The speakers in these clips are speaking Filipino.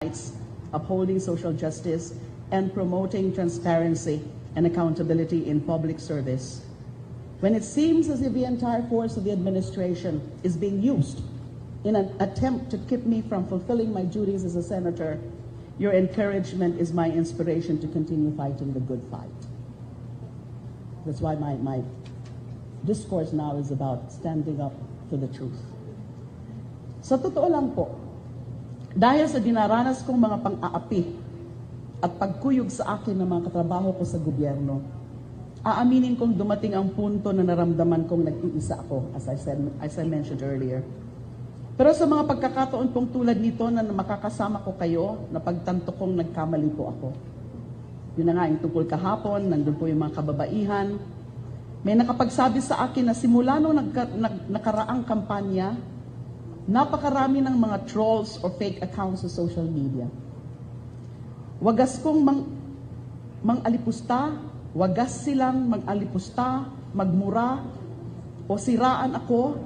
rights, upholding social justice, and promoting transparency and accountability in public service. When it seems as if the entire force of the administration is being used in an attempt to keep me from fulfilling my duties as a senator, your encouragement is my inspiration to continue fighting the good fight. That's why my discourse now is about standing up for the truth. Sa totoo lang po, dahil sa dinaranas kong mga pang-aapi at pagkuyog sa akin ng mga katrabaho ko sa gobyerno, aaminin kong dumating ang punto na naramdaman kong nag-iisa ako, as I mentioned earlier. Pero sa mga pagkakataon pong tulad nito na makakasama ko kayo, na pagtanto kong nagkamali po ako. Yun na nga, yung tungkol kahapon, nandun po yung mga kababaihan. May nakapagsabi sa akin na simula nung nakaraang kampanya, napakarami ng mga trolls or fake accounts sa social media. Wagas kong mang-alipusta, wagas silang mag-alipusta, magmura, o siraan ako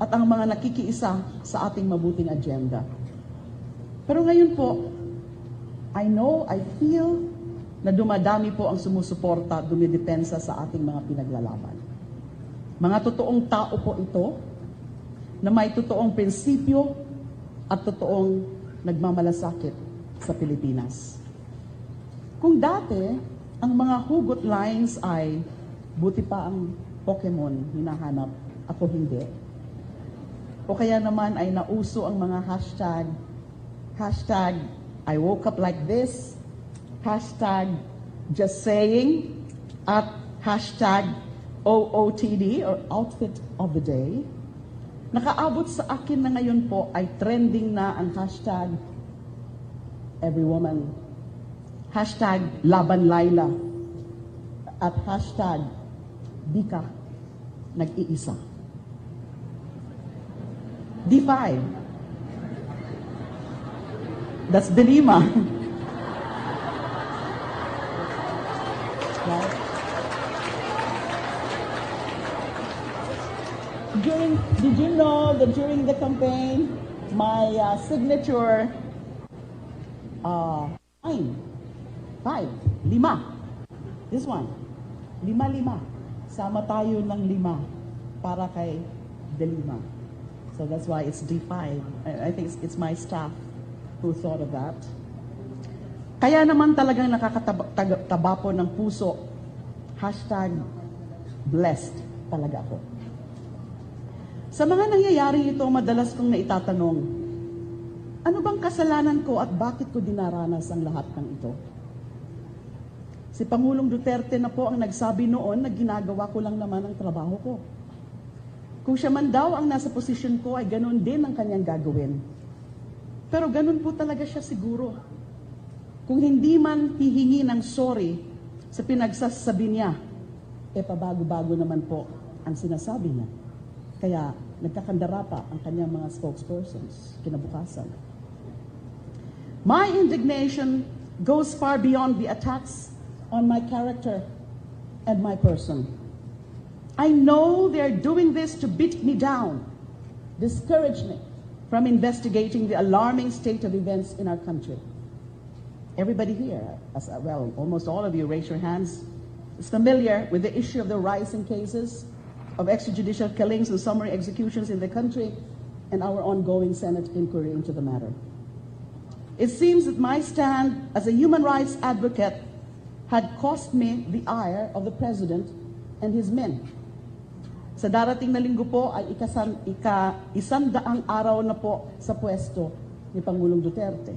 at ang mga nakikiisa sa ating mabuting agenda. Pero ngayon po, I know, I feel na dumadami po ang sumusuporta, dumidepensa sa ating mga pinaglalaban. Mga totoong tao po ito, na may totoong prinsipyo at totoong nagmamalasakit sa Pilipinas. Kung dati, ang mga hugot lines ay buti pa ang Pokemon hinahanap, ako hindi. O kaya naman ay nauso ang mga hashtag I woke up like this, hashtag just saying, at hashtag OOTD or outfit of the day. Nakaabot sa akin na ngayon po ay trending na ang hashtag every woman, hashtag laban Leila, at hashtag di ka nag-iisa. D5. That's the Lima. Right? Did you know that during the campaign, my signature, Lima. This one, Lima. Sama tayo ng lima para kay the Lima. So that's why it's D5. I think it's my staff who thought of that. Kaya naman talagang nakakataba po ng puso, hashtag blessed talaga ako. Sa mga nangyayari ito, madalas kong naitatanong, ano bang kasalanan ko at bakit ko dinaranas ang lahat ng ito? Si Pangulong Duterte na po ang nagsabi noon na ginagawa ko lang naman ang trabaho ko. Kung siya man daw ang nasa posisyon ko, ay ganun din ang kanyang gagawin. Pero ganun po talaga siya siguro. Kung hindi man hihingi ng sorry sa pinagsasabi niya, pabago-bago naman po ang sinasabi niya. Kaya nagkakandara pa ang kanyang mga spokespersons kinabukasan. My indignation goes far beyond the attacks on my character and my person. I know they're doing this to beat me down, discourage me from investigating the alarming state of events in our country. Everybody here, well, almost all of you, raise your hands, is familiar with the issue of the rising cases of extrajudicial killings and summary executions in the country and our ongoing Senate inquiry into the matter. It seems that my stand as a human rights advocate had cost me the ire of the President and his men. Sa darating na linggo po ay isandaang araw na po sa pwesto ni Pangulong Duterte.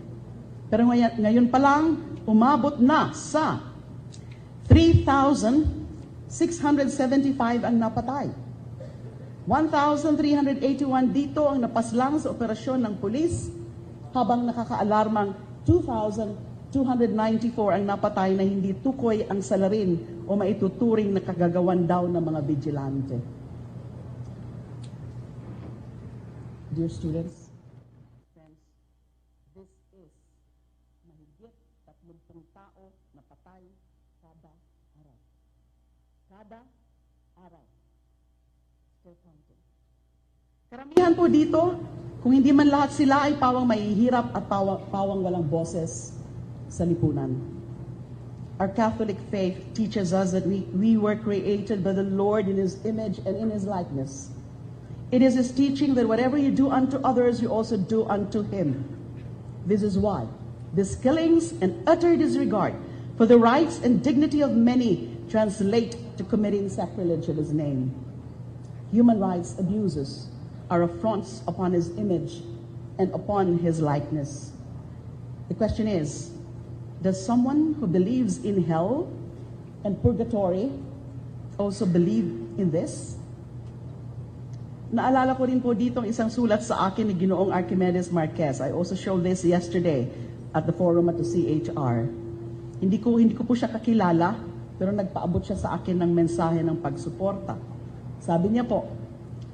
Pero ngayon pa lang, umabot na sa 3,675 ang napatay. 1,381 dito ang napaslang sa operasyon ng pulis, habang nakakaalarmang 2,294 ang napatay na hindi tukoy ang salarin o maituturing na kagagawan daw ng mga vigilante. Dear students, friends, this is mahigit 30 tao na patay kada araw. Kada araw. Still counting. Karamihan po dito, kung hindi man lahat sila ay pawang mahihirap at pawang walang boses sa lipunan. Our Catholic faith teaches us that we were created by the Lord in His image and in His likeness. It is His teaching that whatever you do unto others, you also do unto Him. This is why these killings and utter disregard for the rights and dignity of many translate to committing sacrilege in His name. Human rights abuses are affronts upon His image and upon His likeness. The question is, does someone who believes in hell and purgatory also believe in this? Naalala ko rin po dito ang isang sulat sa akin ni Ginoong Archimedes Marquez. I also showed this yesterday at the forum at the CHR. Hindi ko po siya kakilala, pero nagpaabot siya sa akin ng mensahe ng pagsuporta. Sabi niya po,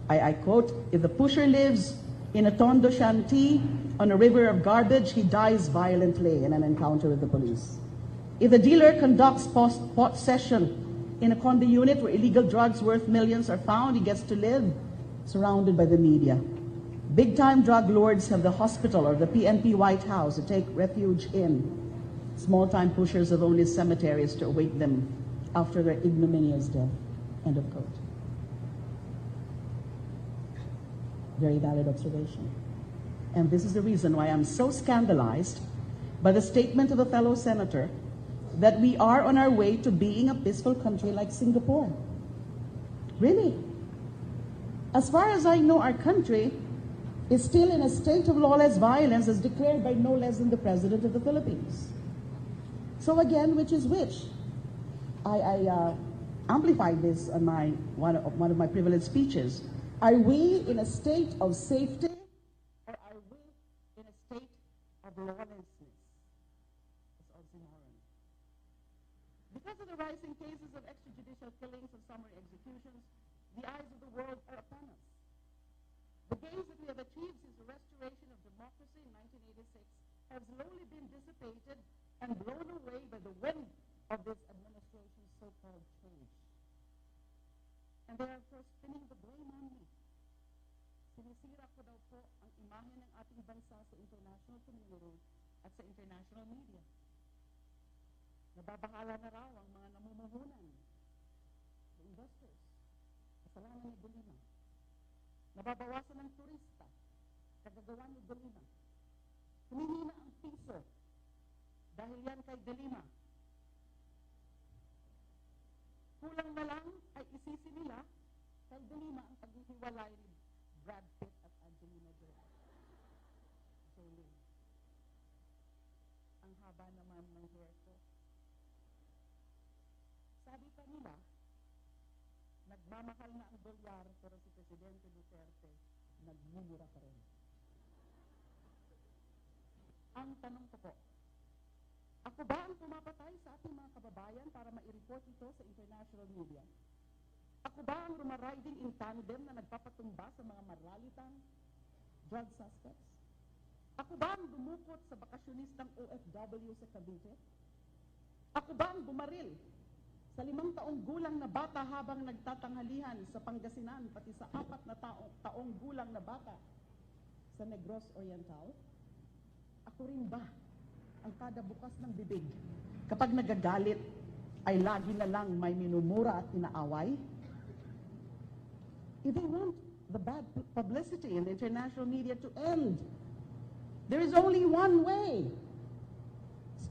I quote, "If the pusher lives in a tondo shanty on a river of garbage, he dies violently in an encounter with the police. If the dealer conducts pot session in a condo unit where illegal drugs worth millions are found, he gets to live surrounded by the media. Big-time drug lords have the hospital or the PNP White House to take refuge in. Small-time pushers have only cemeteries to await them after their ignominious death." End of quote. Very valid observation. And this is the reason why I'm so scandalized by the statement of a fellow senator that we are on our way to being a peaceful country like Singapore. Really? As far as I know, our country is still in a state of lawless violence as declared by no less than the President of the Philippines. So again, which is which? I amplified this on one of my privileged speeches. Are we in a state of safety, or are we in a state of lawlessness? It's oxymoron. Because of the rising cases of extrajudicial killings and summary executions, the eyes of the world are upon us. The gains that we have achieved since the restoration of democracy in 1986 have slowly been dissipated and blown away by the wind of this administration's so-called change. And they are for spinning the blame on me. Sinisira ko daw po ang imahe ng ating bansa sa international community at sa international media. Nababahala na raw ang mga namumuhunan, the investors, kasalanan ni Lima. Nababawasan ng turista, kagagawa ni Lima. Humihina ang piso dahil yan kay Lima. Kulang na lang ay isisi nila kay Lima ang paghihiwalay ni Brad Pitt at Angelina Jolie. Ang haba naman ng hair ko. Sabi pa nila, nagmamahal na ang dolyar pero si Presidente Duterte nagmumura pa rin. Ang tanong ko po, ako ba ang pumapatay sa ating mga kababayan para ma-report ito sa international media? Ako ba ang rumariding in tandem na nagpapatumba sa mga maralitang drug suspects? Ako ba ang dumukot sa bakasyonistang OFW sa Cavite? Ako ba ang bumaril sa 5 taong gulang na bata habang nagtatanghalihan sa Pangasinan, pati sa 4 na taong gulang na bata sa Negros Oriental? Ako rin ba ang kada bukas ng bibig kapag nagagalit ay lagi na lang may minumura at inaaway? If they want the bad publicity in the international media to end, there is only one way.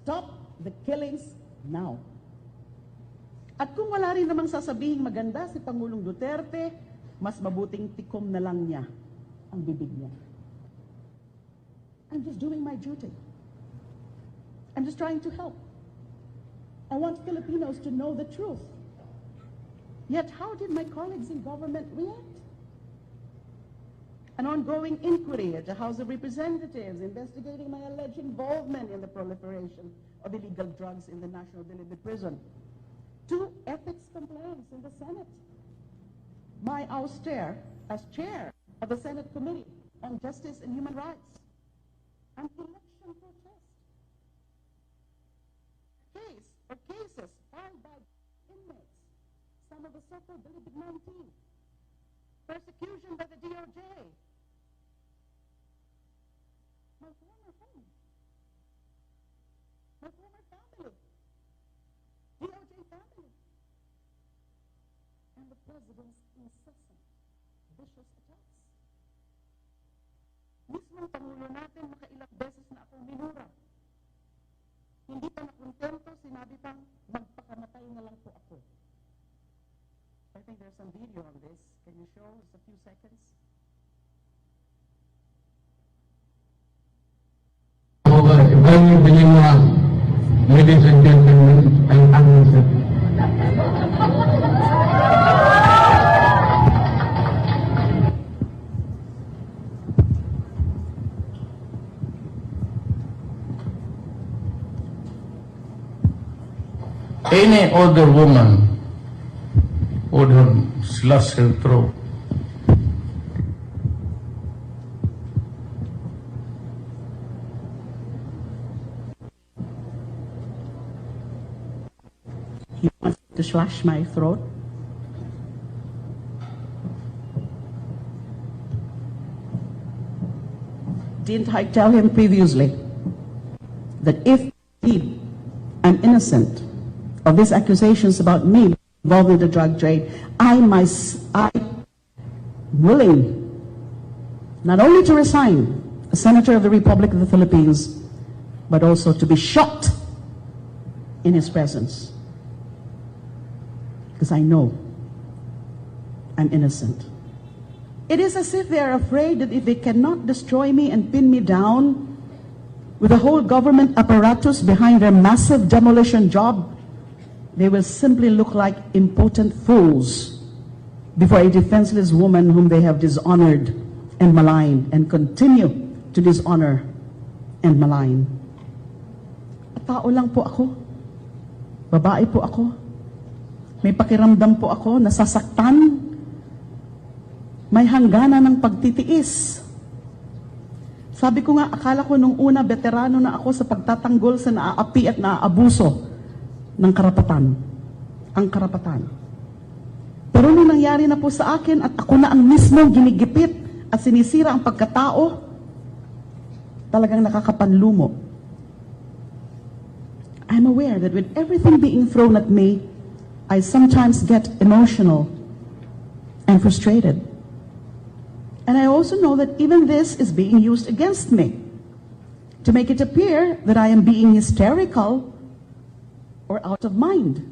Stop the killings now. At kung wala rin namang sasabihing maganda si Pangulong Duterte, mas mabuting tikom na lang niya ang bibig niya. I'm just doing my duty. I'm just trying to help. I want Filipinos to know the truth. Yet how did my colleagues in government react? An ongoing inquiry at the House of Representatives investigating my alleged involvement in the proliferation of illegal drugs in the National Bilibid Prison. 2 ethics complaints in the Senate. My ouster as chair of the Senate Committee on Justice and Human Rights. An election protest. Cases filed by inmates, some of the so-called Bilibid 19. persecution by the DOJ. My former home. My former family. DOJ family. And the president's incessant, vicious attacks. Mismo ang Pangulo natin, makailang beses na akong minura. Hindi pa nakontento, sinabi pang, magpakamatay na lang po ako. I think there's some video on this. Can you show us a few seconds? Ibrahim Bilima, ladies and gentlemen, ay ang any other woman would have slashed her throat. He wants to slash my throat. Didn't I tell him previously that if indeed I'm innocent of these accusations about me involved in the drug trade, I'm willing not only to resign as Senator of the Republic of the Philippines, but also to be shot in his presence. Because I know I'm innocent. It is as if they are afraid that if they cannot destroy me and pin me down with the whole government apparatus behind their massive demolition job, they will simply look like impotent fools before a defenseless woman whom they have dishonored and maligned and continue to dishonor and malign. Tao lang po ako. Babae po ako. May pakiramdam po ako, nasasaktan. May hangganan ng pagtitiis. Sabi ko nga, akala ko nung una, veterano na ako sa pagtatanggol sa naaapi at naaabuso ng karapatan. Ang karapatan. Pero nung nangyari na po sa akin at ako na ang mismo ginigipit at sinisira ang pagkatao, talagang nakakapanlumo. I'm aware that with everything being thrown at me, I sometimes get emotional and frustrated. And I also know that even this is being used against me to make it appear that I am being hysterical or out of mind.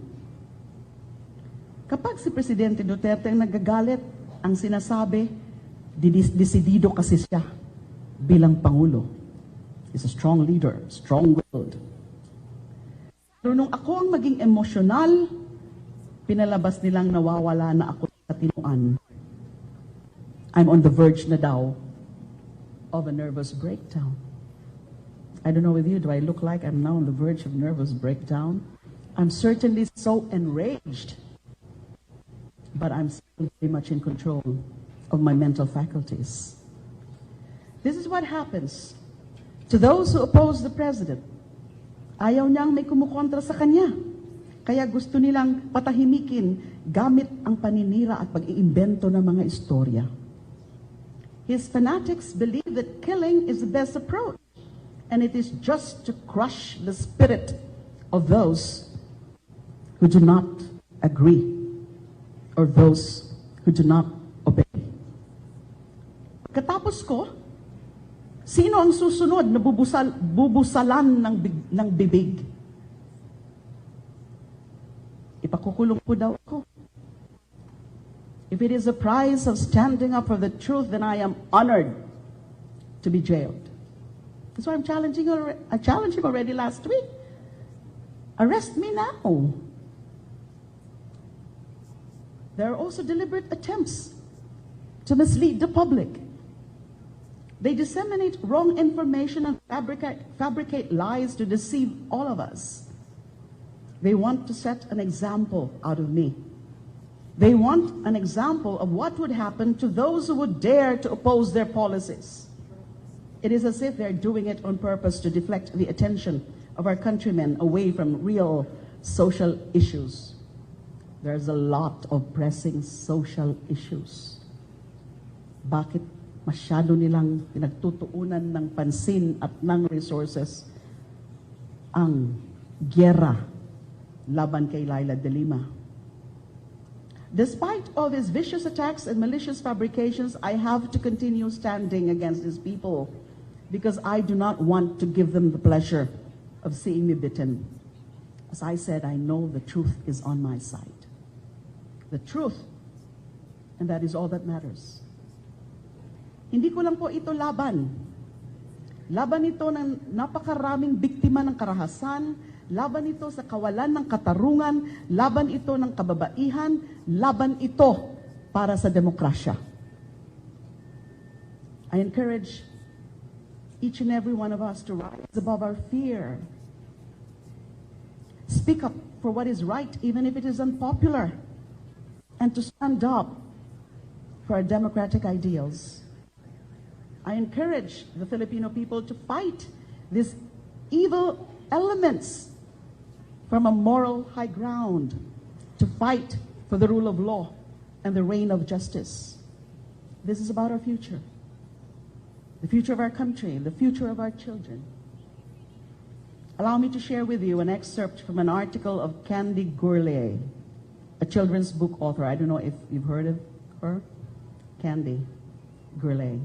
Kapag si Presidente Duterte ang nagagalit, ang sinasabi, desidido kasi siya bilang Pangulo. He's a strong leader, strong-willed. Pero nung ako ang maging emosyonal, pinalabas nilang nawawala na ako sa tinuan. I'm on the verge na daw of a nervous breakdown. I don't know with you, do I look like I'm now on the verge of nervous breakdown? I'm certainly so enraged, but I'm still very much in control of my mental faculties. This is what happens to those who oppose the president. Ayaw niyang may kumukontra sa kanya. Kaya gusto nilang patahimikin gamit ang paninira at pag-iimbento ng mga istorya. His fanatics believe that killing is the best approach, and it is just to crush the spirit of those who do not agree or those who do not obey. Pagkatapos ko, sino ang susunod na bubusalan ng bibig? Ipakukulong po daw ako. If it is a price of standing up for the truth, then I am honored to be jailed. That's why I challenged him already last week. Arrest me now. There are also deliberate attempts to mislead the public. They disseminate wrong information and fabricate lies to deceive all of us. They want to set an example out of me. They want an example of what would happen to those who would dare to oppose their policies. It is as if they're doing it on purpose to deflect the attention of our countrymen away from real social issues. There's a lot of pressing social issues bakit masyado nilang pinagtutuunan ng pansin at ng resources ang gyera laban kay Leila de Lima. Despite all these vicious attacks and malicious fabrications, I have to continue standing against these people because I do not want to give them the pleasure of seeing me bitten. As I said, I know the truth is on my side. The truth, and that is all that matters. Hindi ko lang po ito laban. Laban ito ng napakaraming biktima ng karahasan, laban ito sa kawalan ng katarungan, laban ito ng kababaihan, laban ito para sa demokrasya. I encourage each and every one of us to rise above our fear. Speak up for what is right, even if it is unpopular, and to stand up for our democratic ideals. I encourage the Filipino people to fight these evil elements from a moral high ground, to fight for the rule of law and the reign of justice. This is about our future, the future of our country, the future of our children. Allow me to share with you an excerpt from an article of Candy Gourlay, a children's book author. I don't know if you've heard of her, Candy Gourlay.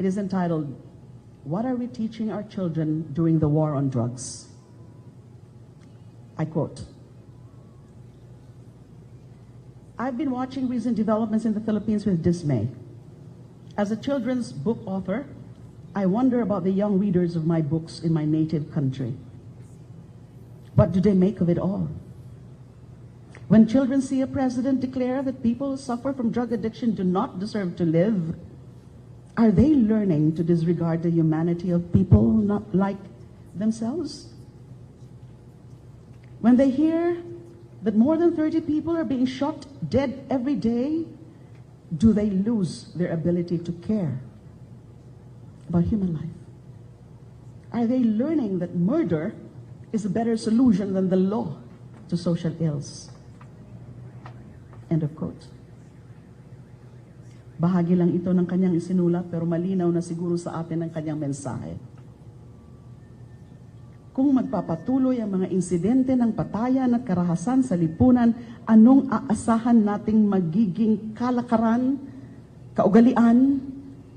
It is entitled, "What Are We Teaching Our Children During the War on Drugs?" I quote, "I've been watching recent developments in the Philippines with dismay. As a children's book author, I wonder about the young readers of my books in my native country. What do they make of it all? When children see a president declare that people who suffer from drug addiction do not deserve to live, are they learning to disregard the humanity of people not like themselves? When they hear that more than 30 people are being shot dead every day, do they lose their ability to care about human life? Are they learning that murder is a better solution than the law to social ills?" End of quote. Bahagi lang ito ng kanyang isinulat, pero malinaw na siguro sa atin ang kanyang mensahe. Kung magpapatuloy ang mga insidente ng patayan at karahasan sa lipunan, anong aasahan nating magiging kalakaran, kaugalian,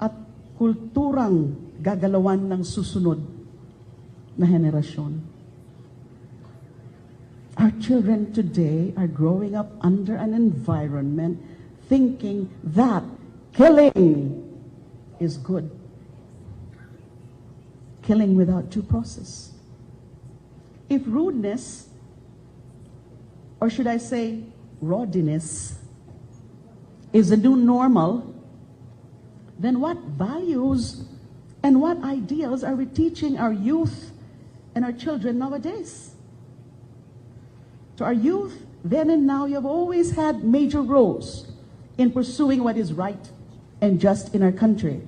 at kulturang gagalawan ng susunod na henerasyon? Our children today are growing up under an environment thinking that killing is good. Killing without due process. If rudeness, or should I say rowdiness, is the new normal, then what values and what ideals are we teaching our youth and our children nowadays? To our youth, then and now, you have always had major roles in pursuing what is right and just in our country.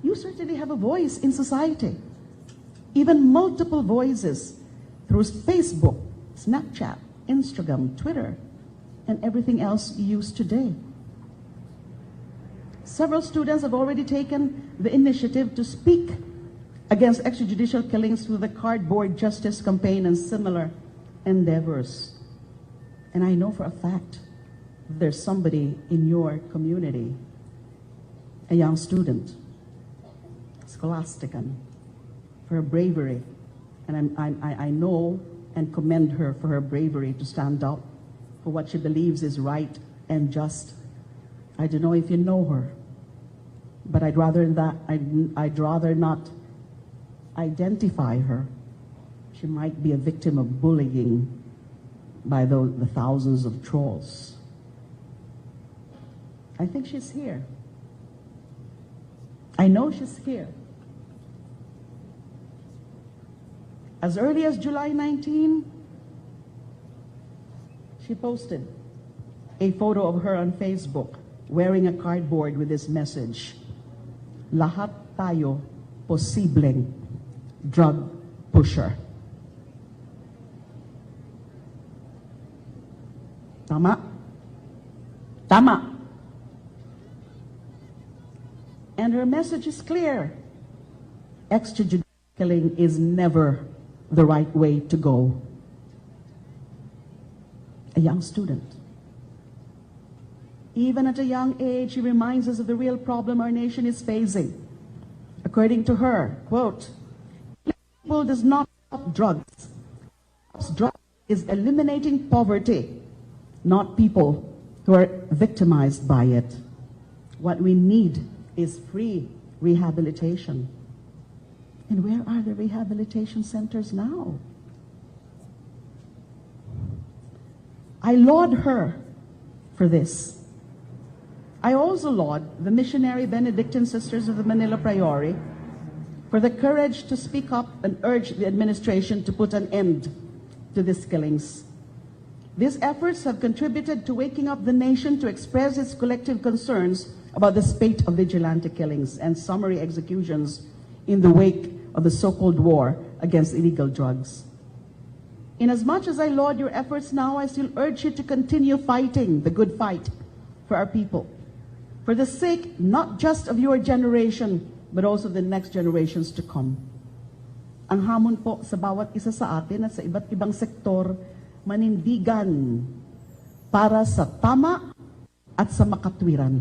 You certainly have a voice in society, even multiple voices through Facebook, Snapchat, Instagram, Twitter, and everything else you use today. Several students have already taken the initiative to speak against extrajudicial killings through the Cardboard Justice Campaign and similar endeavors. And I know for a fact there's somebody in your community, a young student, scholastican, for her bravery. And I know and commend her for her bravery to stand up for what she believes is right and just. I don't know if you know her, but I'd rather not identify her. She might be a victim of bullying by the thousands of trolls. I think she's here. I know she's here. As early as July 19, she posted a photo of her on Facebook wearing a cardboard with this message: "Lahat tayo posibleng drug pusher." Tama? Tama. And her message is clear. Extrajudicial killing is never the right way to go. A young student. Even at a young age, she reminds us of the real problem our nation is facing. According to her, quote, "People does not stop drugs. Drugs is eliminating poverty, not people who are victimized by it. What we need is free rehabilitation." And where are the rehabilitation centers now? I laud her for this. I also laud the missionary Benedictine Sisters of the Manila Priory for the courage to speak up and urge the administration to put an end to these killings. These efforts have contributed to waking up the nation to express its collective concerns about the spate of vigilante killings and summary executions in the wake of the so-called war against illegal drugs. Inasmuch as I laud your efforts now, I still urge you to continue fighting the good fight for our people, for the sake not just of your generation, but also the next generations to come. Ang hamon po sa bawat isa sa atin at sa iba't ibang sektor, manindigan para sa tama at sa makatwiran.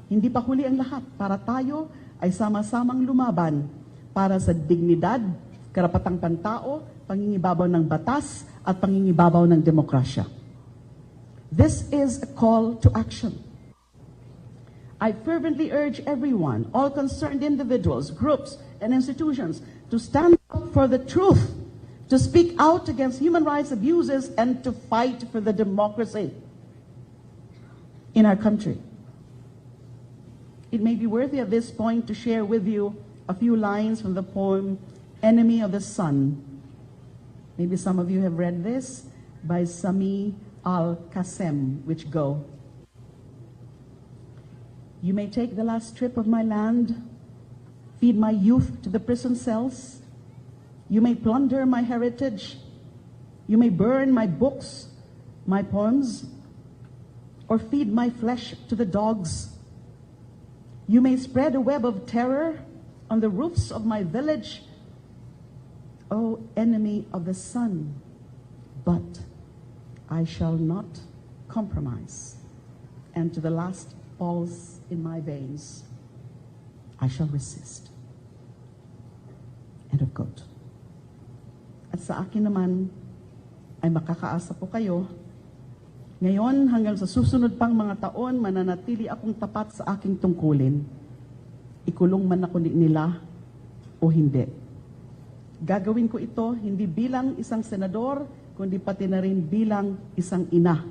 Hindi pa huli ang lahat para tayo ay sama-samang lumaban para sa dignidad, karapatang pantao, pangingibabaw ng batas at pangingibabaw ng demokrasya. This is a call to action. I fervently urge everyone, all concerned individuals, groups, and institutions to stand up for the truth, to speak out against human rights abuses, and to fight for the democracy in our country. It may be worthy at this point to share with you a few lines from the poem Enemy of the Sun. Maybe some of you have read this by Sami al-Qasem, which go, "You may take the last strip of my land, feed my youth to the prison cells. You may plunder my heritage. You may burn my books, my poems, or feed my flesh to the dogs. You may spread a web of terror on the roofs of my village, O enemy of the sun, but I shall not compromise, and to the last pulse in my veins, I shall resist." End of quote. At sa akin naman, ay makakaasa po kayo, ngayon hanggang sa susunod pang mga taon, mananatili akong tapat sa aking tungkulin. Ikulong man ako nila o hindi. Gagawin ko ito hindi bilang isang senador, kundi pati na rin bilang isang ina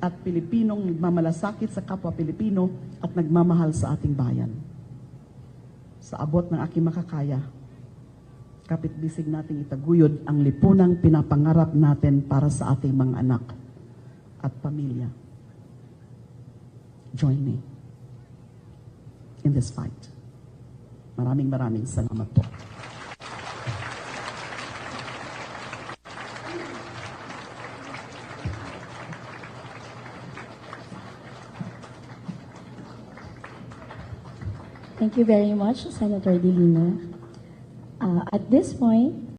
at Pilipinong nagmamalasakit sa kapwa Pilipino at nagmamahal sa ating bayan. Sa abot ng aking makakaya, kapit-bisig nating itaguyod ang lipunang pinapangarap natin para sa ating mga anak at pamilya. Join me in this fight. Maraming salamat po. Thank you very much, Senator De Lima. At this point,